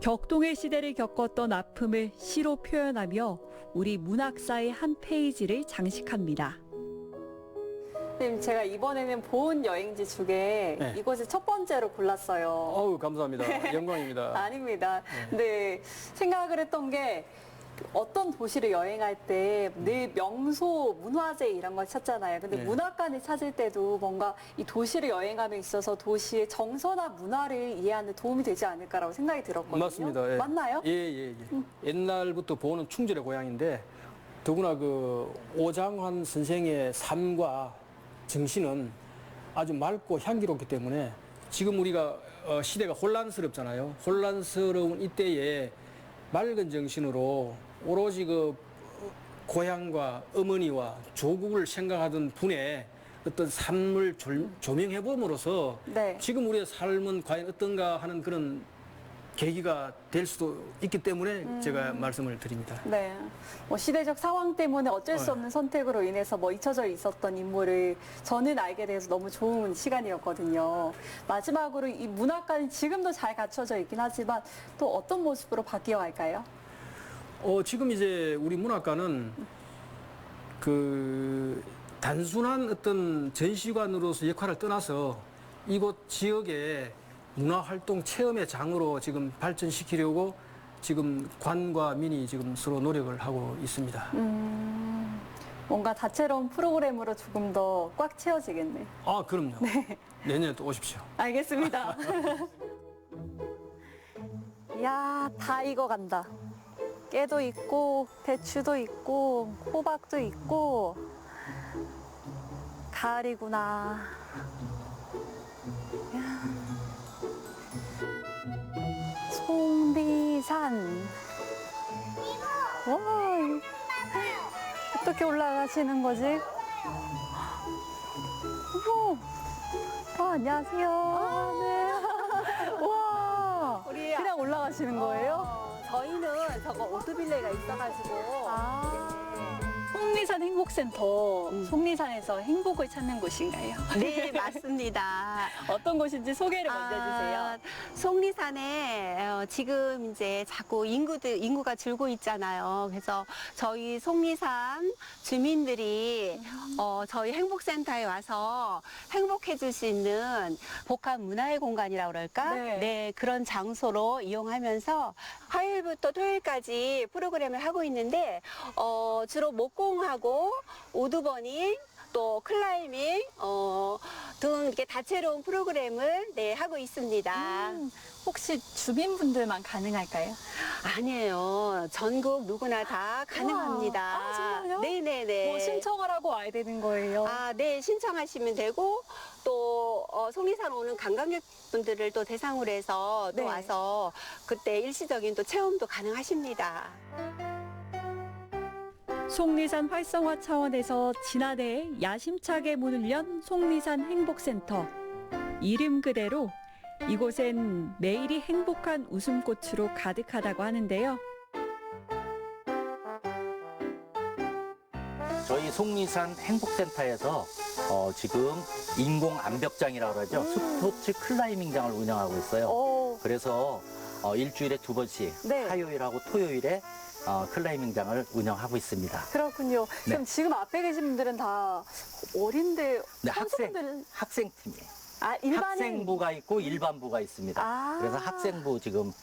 격동의 시대를 겪었던 아픔을 시로 표현하며 우리 문학사의 한 페이지를 장식합니다. 선생님, 제가 이번에는 보은 여행지 중에 네. 이곳을 첫 번째로 골랐어요. 어우, 감사합니다. 영광입니다. 아닙니다. 근데 생각을 했던 게 어떤 도시를 여행할 때 늘 명소, 문화재 이런 걸 찾잖아요. 근데 네. 문학관을 찾을 때도 뭔가 이 도시를 여행함에 있어서 도시의 정서나 문화를 이해하는 데 도움이 되지 않을까라고 생각이 들었거든요. 맞습니다. 예. 맞나요? 예. 옛날부터 보는 충절의 고향인데 더구나 그 오장환 선생의 삶과 정신은 아주 맑고 향기롭기 때문에 지금 우리가 시대가 혼란스럽잖아요. 혼란스러운 이때에 맑은 정신으로 오로지 그 고향과 어머니와 조국을 생각하던 분의 어떤 삶을 조명해 봄으로써 네. 지금 우리의 삶은 과연 어떤가 하는 그런 계기가 될 수도 있기 때문에 제가 말씀을 드립니다. 네. 뭐 시대적 상황 때문에 어쩔 수 없는 선택으로 인해서 뭐 잊혀져 있었던 인물을 저는 알게 돼서 너무 좋은 시간이었거든요. 마지막으로 이 문학관이 지금도 잘 갖춰져 있긴 하지만 또 어떤 모습으로 바뀌어 갈까요? 지금 이제 우리 문학관은 그 단순한 어떤 전시관으로서 역할을 떠나서 이곳 지역의 문화활동 체험의 장으로 지금 발전시키려고 지금 관과 민이 지금 서로 노력을 하고 있습니다. 뭔가 다채로운 프로그램으로 조금 더 꽉 채워지겠네. 아, 그럼요. 네. 내년에 또 오십시오. 알겠습니다. 야, 다 익어간다. 깨도 있고, 배추도 있고, 호박도 있고, 가을이구나. 송리산. 와, 어떻게 올라가시는 거지? 어머, 안녕하세요. 네. 와, 그냥 올라가시는 거예요? 저희는 저거 오토빌레가 있어가지고 송리산 행복센터, 송리산에서 행복을 찾는 곳인가요? 네, 맞습니다. 어떤 곳인지 소개를 먼저 해주세요. 송리산에 지금 이제 자꾸 인구가 줄고 있잖아요. 그래서 저희 송리산 주민들이 저희 행복센터에 와서 행복해 줄 수 있는 복합 문화의 공간이라고 그럴까? 네, 그런 장소로 이용하면서 화요일부터 토요일까지 프로그램을 하고 있는데 주로 목공하고 오두버닝 또 클라이밍 등 이렇게 다채로운 프로그램을 하고 있습니다. 혹시 주민분들만 가능할까요? 아니에요. 전국 누구나 다 가능합니다. 아, 정말요? 네네네. 뭐 신청을 하고 와야 되는 거예요? 네, 신청하시면 되고 또 송리산 오는 관광객분들을 또 대상으로 해서 또 와서 그때 일시적인 또 체험도 가능하십니다. 속리산 활성화 차원에서 지난해 야심차게 문을 연 속리산 행복센터. 이름 그대로 이곳엔 매일이 행복한 웃음꽃으로 가득하다고 하는데요. 저희 속리산 행복센터에서 지금 인공 암벽장이라고 그러죠. 스포츠 클라이밍장을 운영하고 있어요. 그래서 일주일에 2번씩 네. 화요일하고 토요일에 클라이밍장을 운영하고 있습니다. 그렇군요. 네. 그럼 지금 앞에 계신 분들은 다 어린데 네, 선수분들 학생팀이에요. 아, 일반인 학생부가 있고 일반부가 있습니다. 아. 그래서 학생부 지금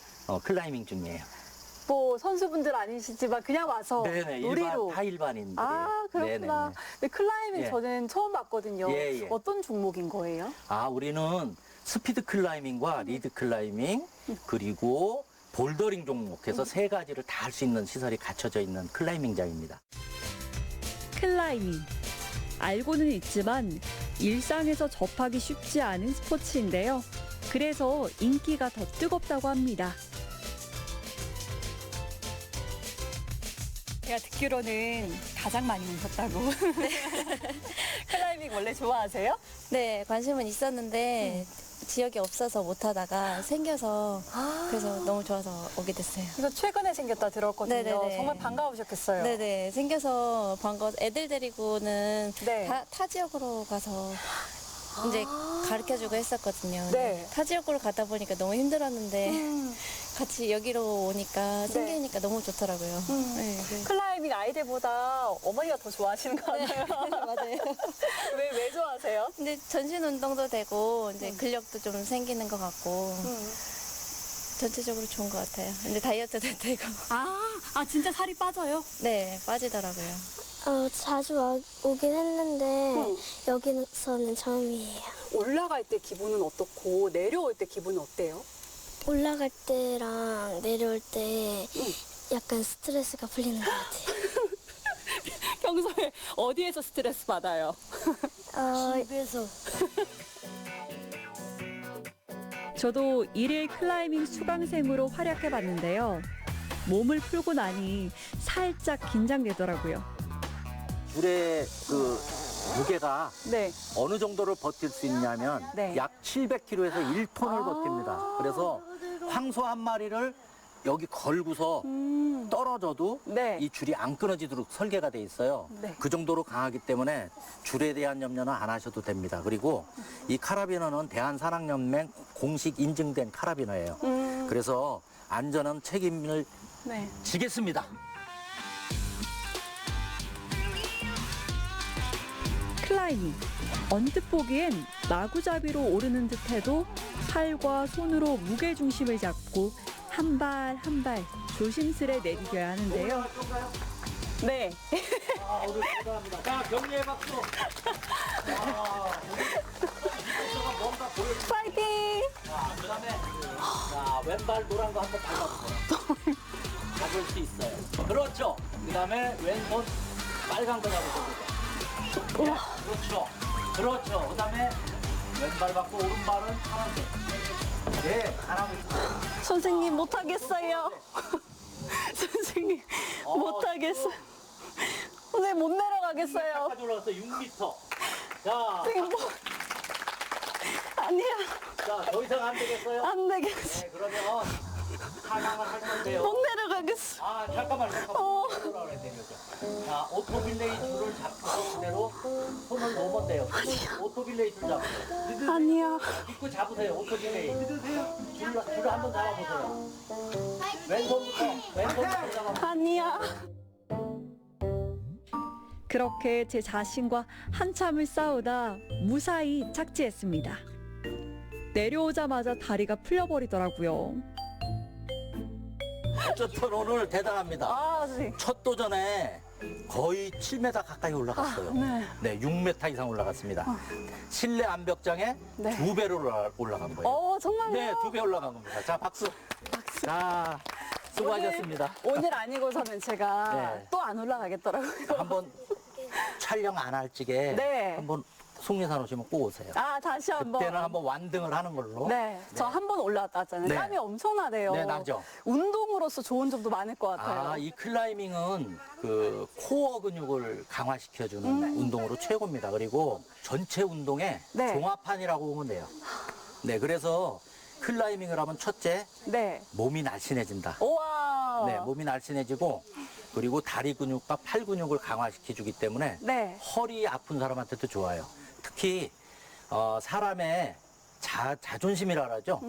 클라이밍 중이에요. 뭐 선수분들 아니시지만 그냥 와서 네네, 놀이로. 다 일반인들. 아, 그렇구나. 근데 클라이밍 예. 저는 처음 봤거든요. 예, 예. 어떤 종목인 거예요? 우리는 스피드 클라이밍과 리드 클라이밍 그리고 볼더링 종목해서 3가지를 다 할 수 있는 시설이 갖춰져 있는 클라이밍장입니다. 클라이밍. 알고는 있지만 일상에서 접하기 쉽지 않은 스포츠인데요. 그래서 인기가 더 뜨겁다고 합니다. 제가 듣기로는 가장 많이 오셨다고. 클라이밍 원래 좋아하세요? 네, 관심은 있었는데 지역이 없어서 못 하다가 생겨서 그래서 너무 좋아서 오게 됐어요. 이거 최근에 생겼다 들었거든요. 네네네. 정말 반가우셨겠어요. 네네, 생겨서 반가워서 애들 데리고는 네. 타 지역으로 가서 이제 가르쳐주고 했었거든요. 네. 타 지역으로 가다 보니까 너무 힘들었는데 같이 여기로 오니까 생기니까 너무 좋더라고요. 네, 네. 클라이밍 아이들보다 어머니가 더 좋아하시는 거 같아요. 맞아요. 왜 좋아하세요? 근데 전신 운동도 되고 이제 근력도 좀 생기는 것 같고 전체적으로 좋은 것 같아요. 근데 다이어트도 되고. 진짜 살이 빠져요? 네, 빠지더라고요. 자주 오긴 했는데 여기서는 처음이에요. 올라갈 때 기분은 어떻고 내려올 때 기분은 어때요? 올라갈 때랑 내려올 때 약간 스트레스가 풀리는 것 같아요. 평소에 어디에서 스트레스 받아요? 집에서. 저도 일일 클라이밍 수강생으로 활약해봤는데요. 몸을 풀고 나니 살짝 긴장되더라고요. 줄의 그 무게가 네. 어느 정도를 버틸 수 있냐면 네. 약 700kg에서 1톤을 버팁니다. 그래서 황소 한 마리를 여기 걸고서 떨어져도 이 줄이 안 끊어지도록 설계가 돼 있어요. 네. 그 정도로 강하기 때문에 줄에 대한 염려는 안 하셔도 됩니다. 그리고 이 카라비너는 대한산악연맹 공식 인증된 카라비너예요. 그래서 안전한 책임을 네. 지겠습니다. 클라이밍. 언뜻 보기엔 마구잡이로 오르는 듯해도 팔과 손으로 무게 중심을 잡고 한 발 한 발 조심스레 내디뎌야 하는데요. 네. 오늘 감사합니다. 자, 격려의 박수. 뭔가 보여. 파이팅! 자, 그다음에 왼발 노란 거 한번 밟아보세요. 잡을 수 있어요. 그렇죠. 그다음에 왼손 빨간 거 잡으세요. 네, 그렇죠. 그렇죠. 그다음에 왼발 받고 오른발은 파란색. 네, 잘하고 있어요. 선생님 못하겠어요. 선생님 못하겠어요. 선생님 못 내려가겠어요. 여기까지 올라왔어. 6m. 자, 선생님 아니야. 자, 더 이상 안 되겠어요? 안 되겠어. 네, 그러면 하나만 하시면 돼요. 못 내려가겠어. 잠깐만. 올라오래 내려줘. 자, 오토빌레이 줄을 잡고 그대로 손을 놓으면 돼요. 오토빌레이 줄 잡으세요. 아니야. 믿고 잡으세요. 오토빌레이. 줄을 한번 잡아보세요. 왼손부터 잡아보세요. 아니야. 그렇게 제 자신과 한참을 싸우다 무사히 착지했습니다. 내려오자마자 다리가 풀려버리더라고요. 어쨌든 오늘 대단합니다. 선생님. 첫 도전에 거의 7m 가까이 올라갔어요. 네, 6m 이상 올라갔습니다. 실내 암벽장에 2배로 올라간 거예요. 정말요? 네, 2배 올라간 겁니다. 자, 박수. 자, 수고하셨습니다. 오늘 아니고서는 제가 네. 또 안 올라가겠더라고요. 한번 촬영 안 할 적에 네. 한번 속리산 오시면 꼭 오세요. 다시 한번. 그때는 한번 완등을 하는 걸로. 네, 저 한 번 올라왔다 왔잖아요. 네. 땀이 엄청나대요. 네, 나죠. 운동으로서 좋은 점도 많을 것 같아요. 이 클라이밍은 그 코어 근육을 강화시켜주는 운동으로 최고입니다. 그리고 전체 운동의 종합판이라고 보면 돼요. 네, 그래서 클라이밍을 하면 첫째, 몸이 날씬해진다. 우와. 네, 몸이 날씬해지고 그리고 다리 근육과 팔 근육을 강화시켜주기 때문에 네. 허리 아픈 사람한테도 좋아요. 특히 사람의 자존심이라 그러죠.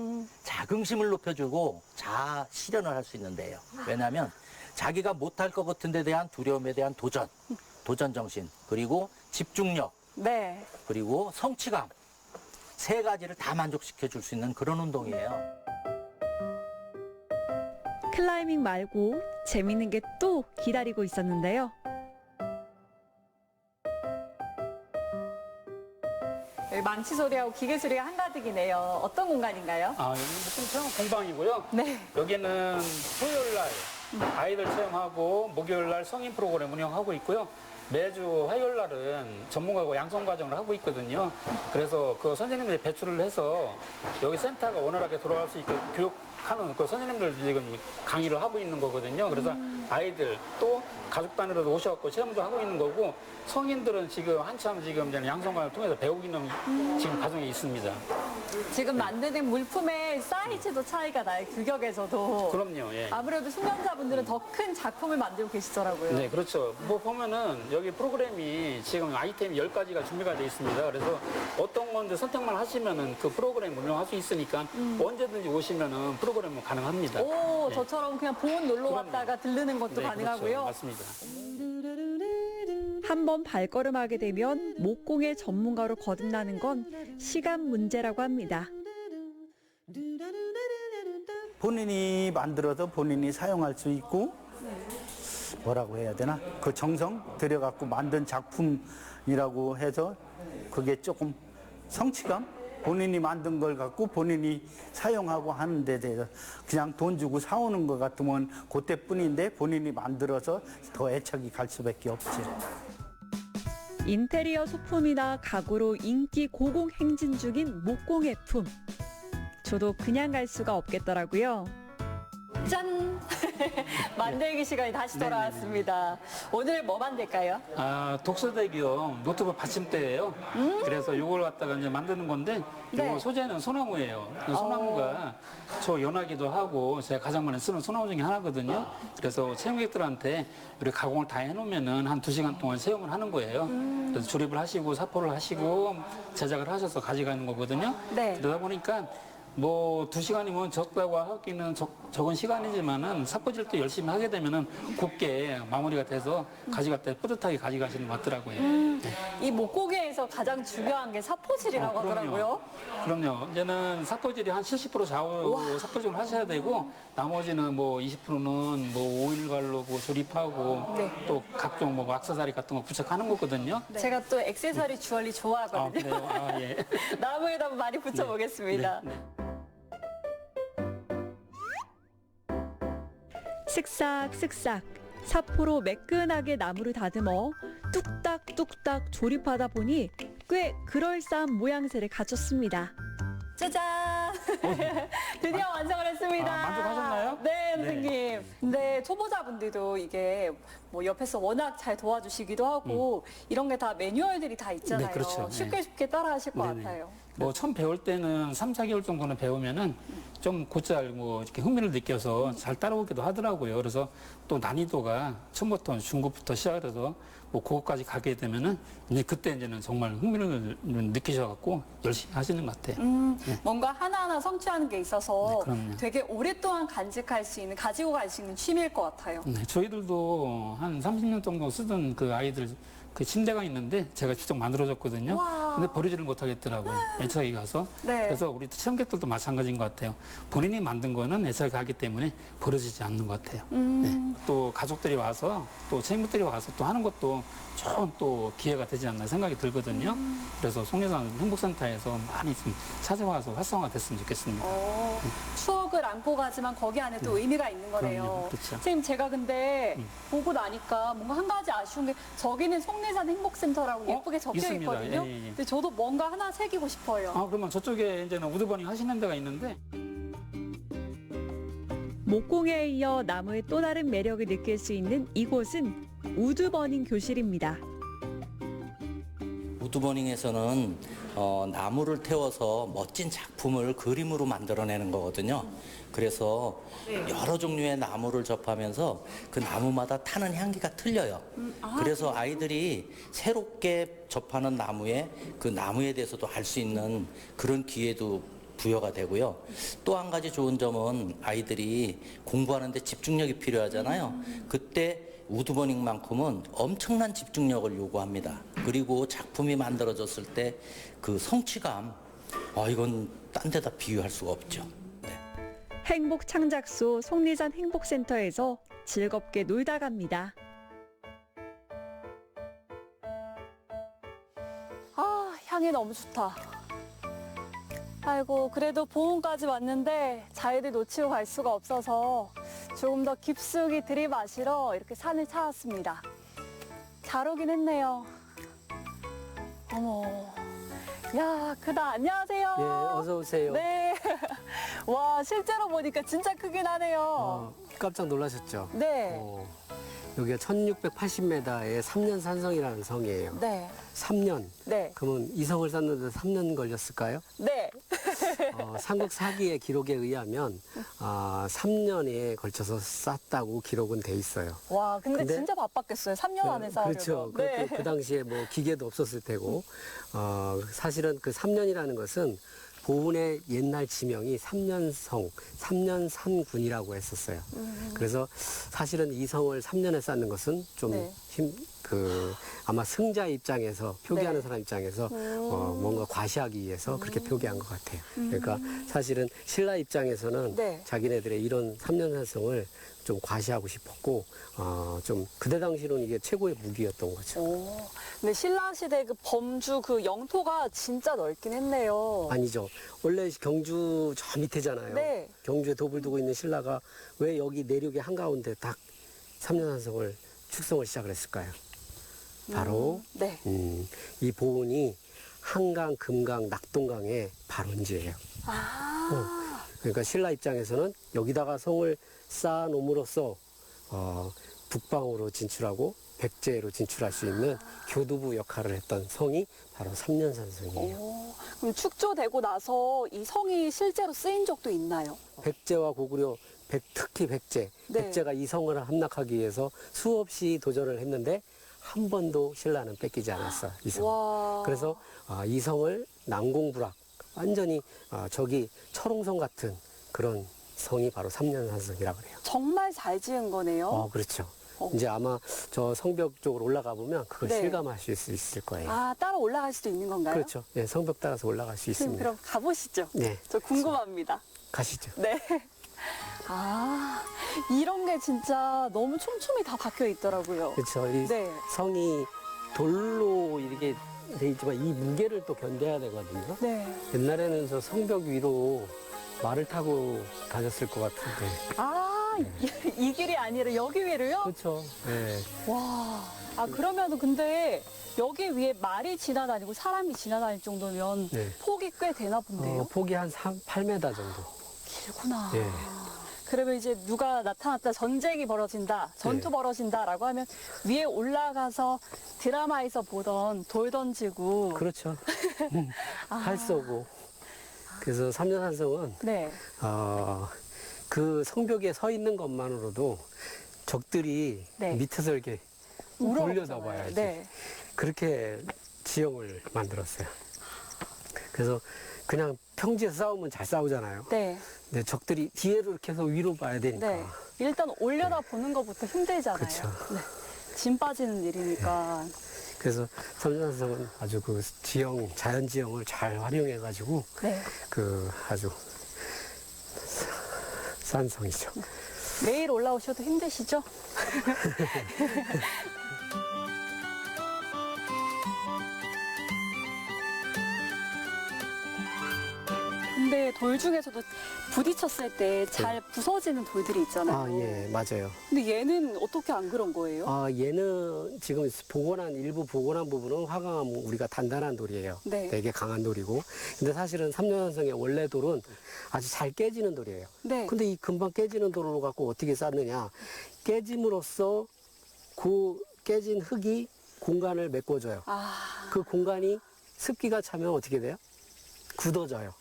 자긍심을 높여주고 자아 실현을 할 수 있는데요. 왜냐하면 자기가 못할 것 같은 데 대한 두려움에 대한 도전 정신, 그리고 집중력, 네. 그리고 성취감, 세 가지를 다 만족시켜 줄 수 있는 그런 운동이에요. 클라이밍 말고 재밌는 게 또 기다리고 있었는데요. 여기 망치 소리하고 기계 소리가 한가득이네요. 어떤 공간인가요? 여기는 무슨 체험 공방이고요. 네. 여기는 토요일 날 아이들 체험하고 목요일 날 성인 프로그램 운영하고 있고요. 매주 화요일 날은 전문가하고 양성 과정을 하고 있거든요. 그래서 그 선생님들이 배출을 해서 여기 센터가 원활하게 돌아갈 수 있게 교육하는 그 선생님들 지금 강의를 하고 있는 거거든요. 그래서 아이들 또 가족 단위로도 오셔갖고 체험도 하고 있는 거고, 성인들은 지금 한참 지금 이제 양성관을 통해서 배우고 있는 지금 과정에 있습니다. 지금 만드는 물품의 사이즈도 차이가 나요. 규격에서도. 그럼요. 예. 아무래도 숙련자분들은 더 큰 작품을 만들고 계시더라고요. 네, 그렇죠. 뭐 보면은 여기 프로그램이 지금 아이템이 10가지가 준비가 되어 있습니다. 그래서 어떤 건데 선택만 하시면은 그 프로그램 운영할 수 있으니까 언제든지 오시면은 프로그램은 가능합니다. 오, 예. 저처럼 그냥 보온 놀러 그럼요. 갔다가 들르는 것도 네, 가능하고요. 그렇죠. 맞습니다. 한번 발걸음하게 되면 목공의 전문가로 거듭나는 건 시간 문제라고 합니다. 본인이 만들어서 본인이 사용할 수 있고, 뭐라고 해야 되나? 그 정성 들여갖고 만든 작품이라고 해서 그게 조금 성취감? 본인이 만든 걸 갖고 본인이 사용하고 하는 데 대해서 그냥 돈 주고 사오는 것 같으면 그때뿐인데 본인이 만들어서 더 애착이 갈 수밖에 없죠. 인테리어 소품이나 가구로 인기 고공행진 중인 목공의 품. 저도 그냥 갈 수가 없겠더라고요. 짠! 만들기 시간이 다시 돌아왔습니다. 오늘 뭐 만들까요? 독서대기용 노트북 받침대예요. 그래서 이걸 갖다가 이제 만드는 건데, 네. 이거 소재는 소나무예요. 그 소나무가 초연하기도 하고 제가 가장 많이 쓰는 소나무 중에 하나거든요. 그래서 체험객들한테 우리 가공을 다 해놓으면은 한 2시간 동안 체험을 하는 거예요. 그래서 조립을 하시고 사포를 하시고 제작을 하셔서 가져가는 거거든요. 네. 그러다 보니까 뭐 2시간이면 적다고 하기는 적은 시간이지만은 사포질도 열심히 하게 되면은 곱게 마무리가 돼서 가져갈 때 뿌듯하게 가져가시는 것 같더라고요. 이 목공예에서 가장 중요한 게 사포질이라고 하더라고요. 그럼요. 이제는 사포질이 한 70% 좌우 사포질을 하셔야 되고, 나머지는 뭐 20%는 뭐 오일갈로 뭐 조립하고 또 각종 뭐 액세서리 같은 거 부착하는 거거든요. 제가 또 액세서리 주얼리 좋아하거든요. 그래요? 예. 나무에다 많이 붙여보겠습니다. 쓱싹쓱싹 사포로 매끈하게 나무를 다듬어 뚝딱뚝딱 조립하다 보니 꽤 그럴싸한 모양새를 갖췄습니다. 짜잔! 드디어 완성을 했습니다. 만족하셨나요? 네, 선생님. 근데 초보자분들도 이게 뭐 옆에서 워낙 잘 도와주시기도 하고 이런 게 다 매뉴얼들이 다 있잖아요. 네, 그렇죠. 쉽게 따라 하실 것 네네. 같아요. 뭐 처음 배울 때는 3, 4개월 정도는 배우면은 좀 곧잘 뭐 이렇게 흥미를 느껴서 잘 따라오기도 하더라고요. 그래서 또 난이도가 처음부터 중급부터 시작해서 뭐 그거까지 가게 되면은 이제 그때 이제는 정말 흥미를 느끼셔갖고 열심히 하시는 것 같아요. 뭔가 하나하나 성취하는 게 있어서 네, 그럼요. 되게 오랫동안 간직할 수 있는, 가지고 갈 수 있는 취미일 것 같아요. 네, 저희들도 한 30년 정도 쓰던 그 아이들 그 침대가 있는데 제가 직접 만들어줬거든요. 와. 근데 버리지를 못하겠더라고요. 애착이 가서. 네. 그래서 우리 체험객들도 마찬가지인 것 같아요. 본인이 만든 거는 애착이 가기 때문에 버려지지 않는 것 같아요. 네. 또 가족들이 와서 또 체험객들이 와서 또 하는 것도 좋은 또 기회가 되지 않나 생각이 들거든요. 그래서 송려산 행복센터에서 많이 좀 찾아와서 활성화가 됐으면 좋겠습니다. 추억을 안고 가지만 거기 안에 또 의미가 있는 거네요. 그럼요. 그렇죠. 선생님, 제가 근데 보고 나니까 뭔가 한 가지 아쉬운 게 저기는 송내산 행복센터라고 예쁘게 적혀 있습니다. 있거든요. 예, 예, 예. 근데 저도 뭔가 하나 새기고 싶어요. 그러면 저쪽에 이제는 우드버닝 하시는 데가 있는데, 목공에 이어 나무의 또 다른 매력을 느낄 수 있는 이곳은 우드버닝 교실입니다. 우드버닝에서는 나무를 태워서 멋진 작품을 그림으로 만들어내는 거거든요. 그래서 여러 종류의 나무를 접하면서 그 나무마다 타는 향기가 틀려요. 그래서 아이들이 새롭게 접하는 나무에 그 나무에 대해서도 알 수 있는 그런 기회도 부여가 되고요. 또 한 가지 좋은 점은 아이들이 공부하는데 집중력이 필요하잖아요. 그때 우드버닝만큼은 엄청난 집중력을 요구합니다. 그리고 작품이 만들어졌을 때 그 성취감, 이건 딴 데다 비유할 수가 없죠. 행복 창작소 속리산 행복센터에서 즐겁게 놀다 갑니다. 아, 향이 너무 좋다. 아이고, 그래도 보온까지 왔는데 자리를 놓치고 갈 수가 없어서 조금 더 깊숙이 들이마시러 이렇게 산을 찾았습니다. 잘 오긴 했네요. 어머. 야, 크다. 안녕하세요. 예, 어서 오세요. 네. 와, 실제로 보니까 진짜 크긴 하네요. 깜짝 놀라셨죠? 네. 여기가 1680m의 3년 산성이라는 성이에요. 네. 3년. 네. 그러면 이 성을 쌓는데 3년 걸렸을까요? 네. 삼국 사기의 기록에 의하면 3년에 걸쳐서 쌓았다고 기록은 돼 있어요. 와, 근데 진짜 바빴겠어요. 3년 안에 쌓으려고. 그렇죠. 네. 그 당시에 뭐 기계도 없었을 테고, 사실은 그 3년이라는 것은 보훈의 옛날 지명이 삼년성, 삼년산군이라고 했었어요. 그래서 사실은 이 성을 3년에 쌓는 것은 좀 아마 승자 입장에서 표기하는 사람 입장에서 뭔가 과시하기 위해서 그렇게 표기한 것 같아요. 그러니까 사실은 신라 입장에서는 자기네들의 이런 3년산성을 좀 과시하고 싶었고, 좀 그때 당시로는 이게 최고의 무기였던 거죠. 근데 신라 시대 그 범주 그 영토가 진짜 넓긴 했네요. 아니죠. 원래 경주 저 밑에잖아요. 네. 경주에 도을 두고 있는 신라가 왜 여기 내륙의 한가운데 딱 삼년산성을 축성을 시작을 했을까요? 바로 이 보훈이 한강, 금강, 낙동강의 발원지예요. 그러니까 신라 입장에서는 여기다가 성을 쌓아놓음으로써 북방으로 진출하고 백제로 진출할 수 있는 교두부 역할을 했던 성이 바로 삼년산성이에요. 그럼 축조되고 나서 이 성이 실제로 쓰인 적도 있나요? 백제와 고구려, 특히 백제가 이 성을 함락하기 위해서 수없이 도전을 했는데 한 번도 신라는 뺏기지 않았어요. 이 성. 그래서 이 성을 난공불락, 완전히 저기 철옹성 같은 그런 성이 바로 삼년산성이라고 그래요. 정말 잘 지은 거네요. 그렇죠. 이제 아마 저 성벽 쪽으로 올라가 보면 그걸 실감하실 수 있을 거예요. 따로 올라갈 수도 있는 건가요? 그렇죠. 예, 성벽 따라서 올라갈 수 있습니다. 그럼 가보시죠. 네. 저 궁금합니다. 가시죠. 네. 이런 게 진짜 너무 촘촘히 다 박혀 있더라고요. 그렇죠. 이 성이 돌로 이렇게 돼 있지만 이 무게를 또 견뎌야 되거든요. 네. 옛날에는 저 성벽 위로 말을 타고 다녔을 것 같은데. 이 길이 아니라 여기 위로요? 그렇죠. 네. 와. 그러면 근데 여기 위에 말이 지나다니고 사람이 지나다닐 정도면 폭이 꽤 되나 본데요? 폭이 한 8m 정도. 길구나. 네. 그러면 이제 누가 나타났다, 전쟁이 벌어진다, 전투 벌어진다라고 하면 위에 올라가서 드라마에서 보던 돌 던지고. 그렇죠. 활 쏘고. 그래서 삼년산성은 그 성벽에 서 있는 것만으로도 적들이 밑에서 이렇게 올려다봐야지. 그렇게 지형을 만들었어요. 그래서 그냥 평지에서 싸우면 잘 싸우잖아요. 근데 적들이 뒤에로 계속 위로 봐야 되니까. 일단 올려다 보는 것부터 힘들잖아요. 그렇죠. 짐 빠지는 일이니까. 그래서 삼년산성은 아주 그 지형, 자연 지형을 잘 활용해가지고 그 아주 산성이죠. 매일 올라오셔도 힘드시죠? 근데 돌 중에서도 부딪혔을 때 잘 부서지는 돌들이 있잖아요. 예, 맞아요. 근데 얘는 어떻게 안 그런 거예요? 얘는 지금 일부 복원한 부분은 화강암 우리가 단단한 돌이에요. 되게 강한 돌이고. 근데 사실은 삼년산성의 원래 돌은 아주 잘 깨지는 돌이에요. 근데 이 금방 깨지는 돌을 갖고 어떻게 쌓느냐. 깨짐으로써 그 깨진 흙이 공간을 메꿔줘요. 그 공간이 습기가 차면 어떻게 돼요? 굳어져요.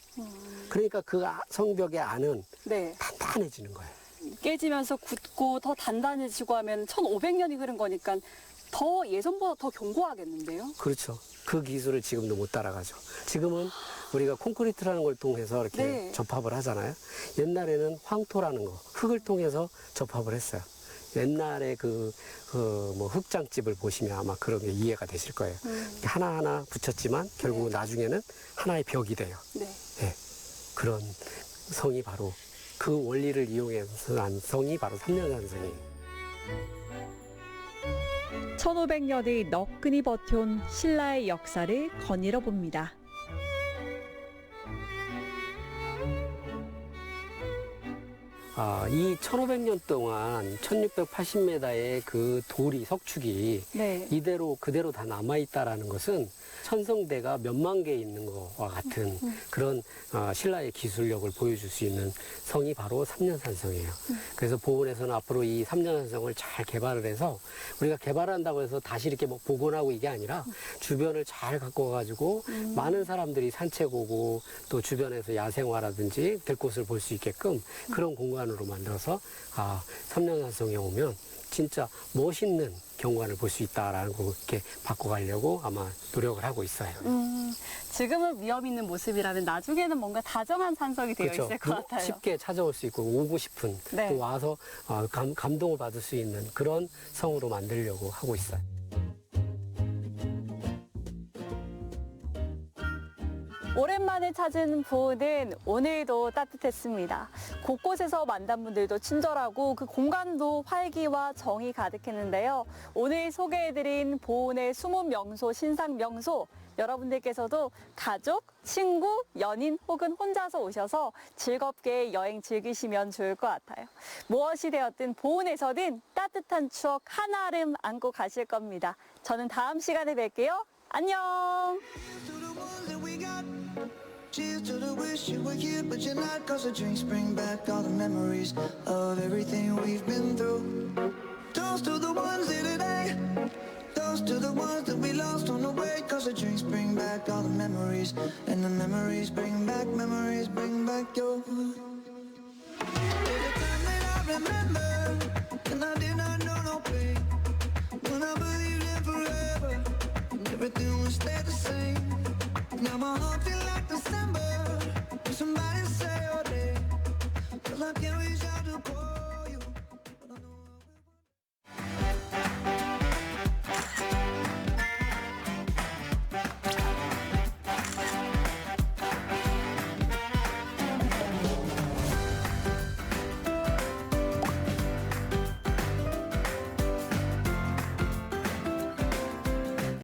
그러니까 그 성벽의 안은 네. 단단해지는 거예요. 깨지면서 굳고 더 단단해지고 하면 1500년이 흐른 거니까 더 예전보다 더 견고하겠는데요? 그렇죠. 그 기술을 지금도 못 따라가죠. 지금은 우리가 콘크리트라는 걸 통해서 이렇게 네. 접합을 하잖아요. 옛날에는 황토라는 거, 흙을 통해서 접합을 했어요. 옛날에 뭐 흙장집을 보시면 아마 그런 게 이해가 되실 거예요. 하나하나 붙였지만 결국 나중에는 하나의 벽이 돼요. 네. 예, 그런 성이 바로 그 원리를 이용해서 난 성이 바로 삼년산성이에요. 1500년의 너끈히 버텨온 신라의 역사를 거닐어 봅니다. 이 1500년 동안 1680m의 그 돌이, 석축이 네. 이대로 그대로 다 남아있다라는 것은 천성대가 몇만 개 있는 것과 같은 그런 신라의 기술력을 보여줄 수 있는 성이 바로 삼년산성이에요. 그래서 보훈에서는 앞으로 이 삼년산성을 잘 개발을 해서 우리가 개발한다고 해서 다시 이렇게 뭐 복원하고 이게 아니라 주변을 잘 갖고 와가지고 많은 사람들이 산책 오고 또 주변에서 야생화라든지 들꽃을 볼 수 있게끔 그런 공간으로 만들어서 삼년산성에 오면 진짜 멋있는 경관을 볼 수 있다라는 거 이렇게 바꿔가려고 아마 노력을 하고 있어요. 지금은 위험 있는 모습이라면 나중에는 뭔가 다정한 산성이 되어 그렇죠. 있을 것 같아요. 쉽게 찾아올 수 있고 오고 싶은 네. 또 와서 감동을 받을 수 있는 그런 성으로 만들려고 하고 있어요. 오랜만에 찾은 보훈은 오늘도 따뜻했습니다. 곳곳에서 만난 분들도 친절하고 그 공간도 활기와 정이 가득했는데요. 오늘 소개해드린 보훈의 숨은 명소, 신상 명소, 여러분들께서도 가족, 친구, 연인 혹은 혼자서 오셔서 즐겁게 여행 즐기시면 좋을 것 같아요. 무엇이 되었든 보훈에서는 따뜻한 추억 한아름 안고 가실 겁니다. 저는 다음 시간에 뵐게요. 안녕! Cheers to the wish you were here, but you're not. Cause the drinks bring back all the memories of everything we've been through. Toast to the ones here today. Toast to the ones that we lost on the way. Cause the drinks bring back all the memories. And the memories bring back your. Every time that I remember, and I did.